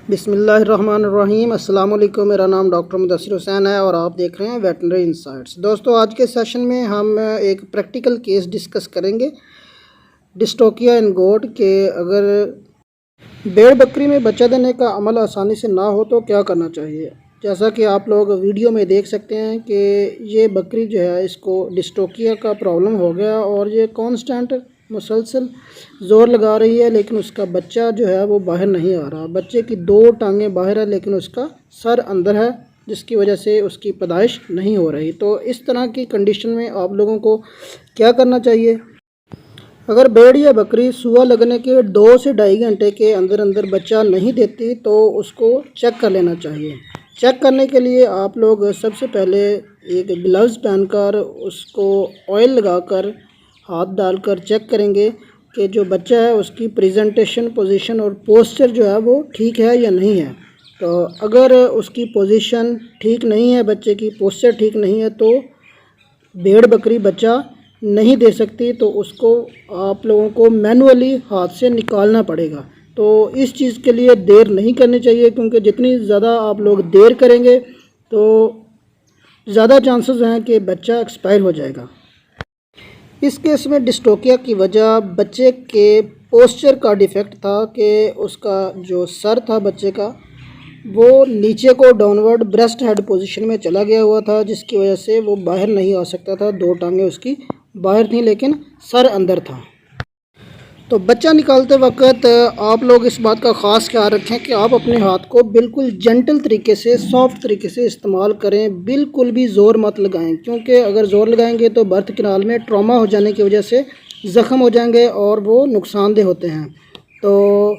बिस्मिल्लाहिर्रहमानिर्रहीम। अस्सलाम वालेकुम। मेरा नाम डॉक्टर मुदस्सिर हुसैन है और आप देख रहे हैं वेटनरी इंसाइट्स। दोस्तों, आज के सेशन में हम एक प्रैक्टिकल केस डिस्कस करेंगे डिस्टोकिया इन गोट के अगर भेड़ बकरी में बच्चा देने का अमल आसानी से ना हो तो क्या करना चाहिए। जैसा कि आप लोग वीडियो में देख सकते हैं कि ये बकरी जो है इसको डिस्टोकिया का प्रॉब्लम हो गया और ये कांस्टेंट मुसलसल ज़ोर लगा रही है, लेकिन उसका बच्चा जो है वो बाहर नहीं आ रहा। बच्चे की दो टांगें बाहर है लेकिन उसका सर अंदर है, जिसकी वजह से उसकी पैदाइश नहीं हो रही। तो इस तरह की कंडीशन में आप लोगों को क्या करना चाहिए। अगर भेड़ या बकरी सुआ लगने के 2 से ढाई घंटे के अंदर अंदर बच्चा नहीं देती तो उसको चेक कर लेना चाहिए। चेक करने के लिए आप लोग सबसे पहले एक ग्लव्स पहनकर उसको ऑयल लगाकर हाथ डालकर चेक करेंगे कि जो बच्चा है उसकी प्रेजेंटेशन, पोजीशन और पोस्चर जो है वो ठीक है या नहीं है। तो अगर उसकी पोजीशन ठीक नहीं है, बच्चे की पोस्चर ठीक नहीं है, तो भेड़ बकरी बच्चा नहीं दे सकती। तो उसको आप लोगों को मैनुअली हाथ से निकालना पड़ेगा। तो इस चीज़ के लिए देर नहीं करनी चाहिए, क्योंकि जितनी ज़्यादा आप लोग देर करेंगे तो ज़्यादा चांसेस हैं कि बच्चा एक्सपायर हो जाएगा। इस केस में डिस्टोकिया की वजह बच्चे के पोस्चर का डिफेक्ट था कि उसका जो सर था बच्चे का वो नीचे को डाउनवर्ड ब्रेस्ट हेड पोजीशन में चला गया हुआ था, जिसकी वजह से वो बाहर नहीं आ सकता था। 2 टांगें उसकी बाहर थी लेकिन सर अंदर था। तो बच्चा निकालते वक्त आप लोग इस बात का ख़ास ख्याल रखें कि आप अपने हाथ को बिल्कुल जेंटल तरीके से, सॉफ्ट तरीके से इस्तेमाल करें। बिल्कुल भी ज़ोर मत लगाएं, क्योंकि अगर ज़ोर लगाएंगे तो बर्थ कैनाल में ट्रॉमा हो जाने की वजह से ज़ख़म हो जाएंगे और वो नुकसानदेह होते हैं। तो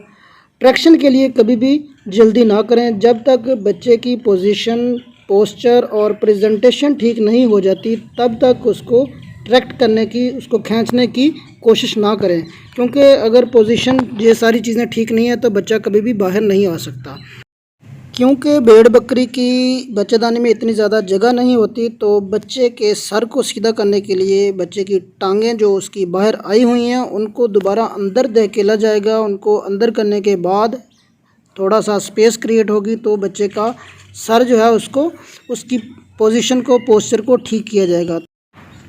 ट्रैक्शन के लिए कभी भी जल्दी ना करें। जब तक बच्चे की पोजीशन, पोस्चर और प्रेजेंटेशन ठीक नहीं हो जाती तब तक उसको ट्रैक्ट करने की, उसको खींचने की कोशिश ना करें, क्योंकि अगर पोजीशन, ये सारी चीज़ें ठीक नहीं है तो बच्चा कभी भी बाहर नहीं आ सकता। क्योंकि भेड़ बकरी की बच्चेदानी में इतनी ज़्यादा जगह नहीं होती, तो बच्चे के सर को सीधा करने के लिए बच्चे की टांगें जो उसकी बाहर आई हुई हैं उनको दोबारा अंदर धकेला जाएगा। उनको अंदर करने के बाद थोड़ा सा स्पेस क्रिएट होगी तो बच्चे का सर जो है उसको, उसकी पोजीशन को, पोस्चर को ठीक किया जाएगा।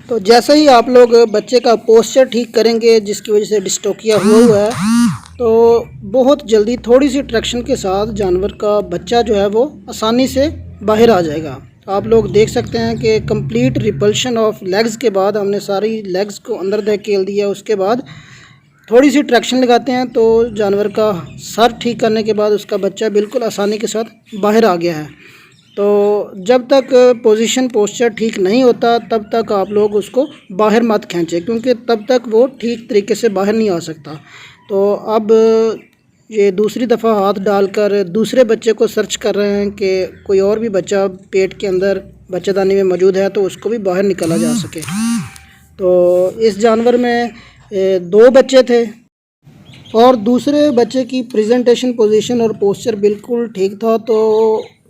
तो जैसे ही आप लोग बच्चे का पोस्चर ठीक करेंगे, जिसकी वजह से डिस्टोकिया हुआ है, तो बहुत जल्दी थोड़ी सी ट्रैक्शन के साथ जानवर का बच्चा जो है वो आसानी से बाहर आ जाएगा। आप लोग देख सकते हैं कि कंप्लीट रिपल्शन ऑफ लेग्स के बाद हमने सारी लेग्स को अंदर धकेल दिया। उसके बाद थोड़ी सी ट्रैक्शन लगाते हैं तो जानवर का सर ठीक करने के बाद उसका बच्चा बिल्कुल आसानी के साथ बाहर आ गया है। तो जब तक पोजीशन, पोस्चर ठीक नहीं होता तब तक आप लोग उसको बाहर मत खींचें, क्योंकि तब तक वो ठीक तरीके से बाहर नहीं आ सकता। तो अब ये दूसरी दफ़ा हाथ डालकर दूसरे बच्चे को सर्च कर रहे हैं कि कोई और भी बच्चा पेट के अंदर बच्चेदानी में मौजूद है तो उसको भी बाहर निकाला जा सके। तो इस जानवर में 2 बच्चे थे और दूसरे बच्चे की प्रेजेंटेशन, पोजीशन और पोस्चर बिल्कुल ठीक था। तो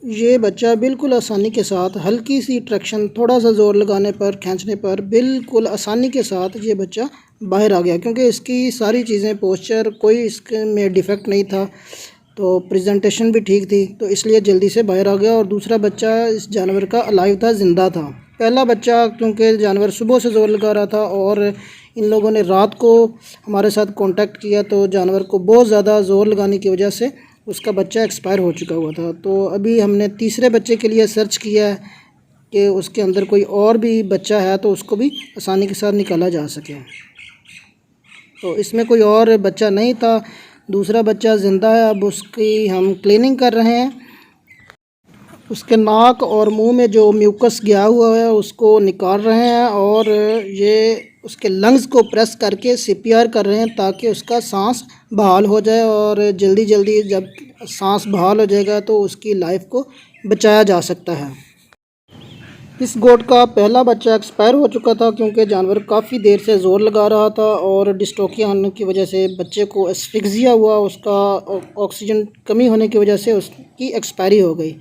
ये बच्चा बिल्कुल आसानी के साथ, हल्की सी ट्रैक्शन, थोड़ा सा ज़ोर लगाने पर, खींचने पर बिल्कुल आसानी के साथ ये बच्चा बाहर आ गया, क्योंकि इसकी सारी चीज़ें, पोस्चर, कोई इसके में डिफेक्ट नहीं था, तो प्रेजेंटेशन भी ठीक थी, तो इसलिए जल्दी से बाहर आ गया। और दूसरा बच्चा इस जानवर का अलाइव था, ज़िंदा था। पहला बच्चा, क्योंकि जानवर सुबह से ज़ोर लगा रहा था और इन लोगों ने रात को हमारे साथ कांटेक्ट किया, तो जानवर को बहुत ज़्यादा ज़ोर लगाने की वजह से उसका बच्चा एक्सपायर हो चुका हुआ था। तो अभी हमने तीसरे बच्चे के लिए सर्च किया है कि उसके अंदर कोई और भी बच्चा है तो उसको भी आसानी के साथ निकाला जा सके। तो इसमें कोई और बच्चा नहीं था, दूसरा बच्चा ज़िंदा है। अब उसकी हम क्लीनिंग कर रहे हैं। उसके नाक और मुंह में जो म्यूकस गया हुआ है उसको निकाल रहे हैं और ये उसके लंग्स को प्रेस करके CPR कर रहे हैं, ताकि उसका सांस बहाल हो जाए। और जल्दी जल्दी जब सांस बहाल हो जाएगा तो उसकी लाइफ को बचाया जा सकता है। इस गोट का पहला बच्चा एक्सपायर हो चुका था, क्योंकि जानवर काफ़ी देर से ज़ोर लगा रहा था और डिस्टोकिया होने की वजह से बच्चे को एस्फिक्सिया हुआ, उसका ऑक्सीजन कमी होने की वजह से उसकी एक्सपायरी हो गई।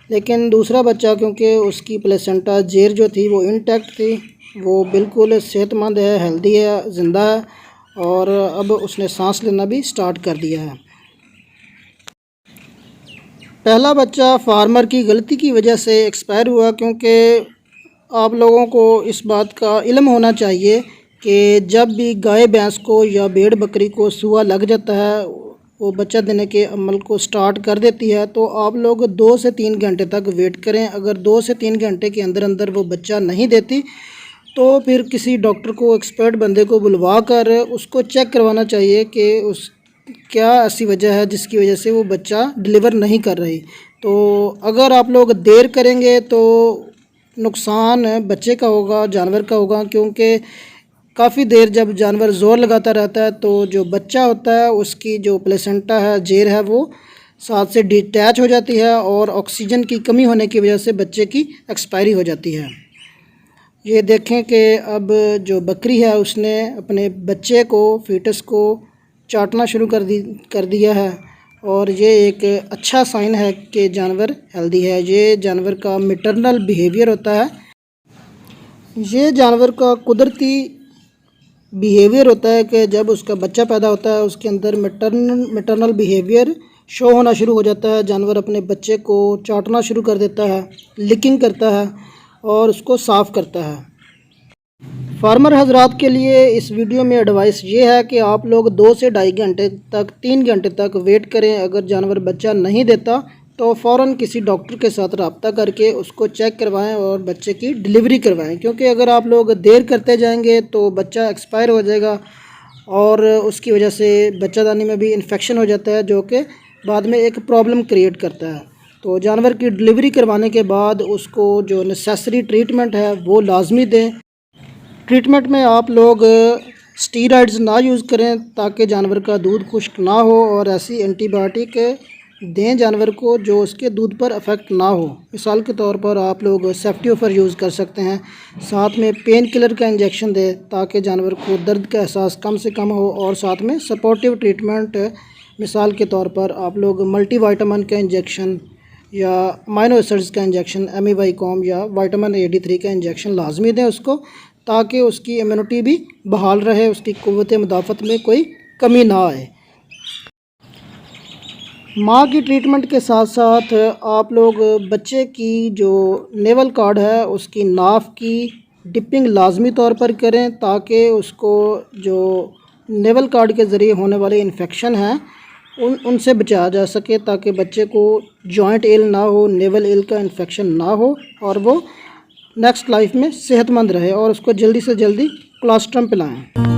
लेकिन दूसरा बच्चा, क्योंकि उसकी प्लेसेंटा जेर जो थी वो इंटैक्ट थी, वो बिल्कुल सेहतमंद है, हेल्दी है, ज़िंदा है और अब उसने सांस लेना भी स्टार्ट कर दिया है। पहला बच्चा फार्मर की गलती की वजह से एक्सपायर हुआ, क्योंकि आप लोगों को इस बात का इल्म होना चाहिए कि जब भी गाय भैंस को या भेड़ बकरी को सूआ लग जाता है, वो बच्चा देने के अमल को स्टार्ट कर देती है, तो आप लोग 2 से 3 घंटे तक वेट करें। अगर 2 से 3 घंटे के अंदर अंदर वो बच्चा नहीं देती तो फिर किसी डॉक्टर को, एक्सपर्ट बंदे को बुलवा कर उसको चेक करवाना चाहिए कि उस क्या ऐसी वजह है जिसकी वजह से वो बच्चा डिलीवर नहीं कर रही। तो अगर आप लोग देर करेंगे तो नुकसान बच्चे का होगा, जानवर का होगा, क्योंकि काफ़ी देर जब जानवर ज़ोर लगाता रहता है तो जो बच्चा होता है उसकी जो प्लेसेंटा है, जेर है, वो साथ से डिटैच हो जाती है और ऑक्सीजन की कमी होने की वजह से बच्चे की एक्सपायरी हो जाती है। ये देखें कि अब जो बकरी है उसने अपने बच्चे को, फीटस को चाटना शुरू कर दिया है, और ये एक अच्छा साइन है कि जानवर हेल्दी है। ये जानवर का मैटरनल बिहेवियर होता है, ये जानवर का कुदरती बिहेवियर होता है कि जब उसका बच्चा पैदा होता है उसके अंदर मैटरनल बिहेवियर शो होना शुरू हो जाता है। जानवर अपने बच्चे को चाटना शुरू कर देता है, लिकिंग करता है और उसको साफ़ करता है। फार्मर हजरात के लिए इस वीडियो में एडवाइस ये है कि आप लोग 2 से ढाई घंटे तक, 3 घंटे तक वेट करें। अगर जानवर बच्चा नहीं देता तो फ़ौरन किसी डॉक्टर के साथ रब्ता करके उसको चेक करवाएं और बच्चे की डिलीवरी करवाएं, क्योंकि अगर आप लोग देर करते जाएंगे तो बच्चा एक्सपायर हो जाएगा और उसकी वजह से बच्चादानी में भी इन्फेक्शन हो जाता है, जो कि बाद में एक प्रॉब्लम क्रिएट करता है। तो जानवर की डिलीवरी करवाने के बाद उसको जो नेसेसरी ट्रीटमेंट है वो लाजमी दें। ट्रीटमेंट में आप लोग स्टीरॉइड्स ना यूज़ करें ताकि जानवर का दूध खुश्क ना हो, और ऐसी एंटीबायोटिक दें जानवर को जो उसके दूध पर अफेक्ट ना हो। मिसाल के तौर पर आप लोग सेफ्टियोफर यूज़ कर सकते हैं। साथ में पेन किलर का इंजेक्शन दें ताकि जानवर को दर्द का एहसास कम से कम हो, और साथ में सपोर्टिव ट्रीटमेंट, मिसाल के तौर पर आप लोग मल्टीविटामिन का इंजेक्शन या अमीनो एसिड्स का इंजेक्शन, एमिवाइकॉम या विटामिन AD3 का इंजेक्शन लाजमी दें उसको, ताकि उसकी इम्यूनिटी भी बहाल रहे, उसकी क़ुव्वत मुदाफ़त में कोई कमी ना आए। माँ की ट्रीटमेंट के साथ साथ आप लोग बच्चे की जो नेवल कार्ड है उसकी नाफ की डिपिंग लाजमी तौर पर करें, ताकि उसको जो नेवल कार्ड के ज़रिए होने वाले इन्फेक्शन हैं उनसे बचाया जा सके, ताकि बच्चे को जॉइंट एल ना हो, नेवल एल का इन्फेक्शन ना हो, और वो नेक्स्ट लाइफ में सेहतमंद रहे, और उसको जल्दी से जल्दी कोलोस्ट्रम पिलाएं।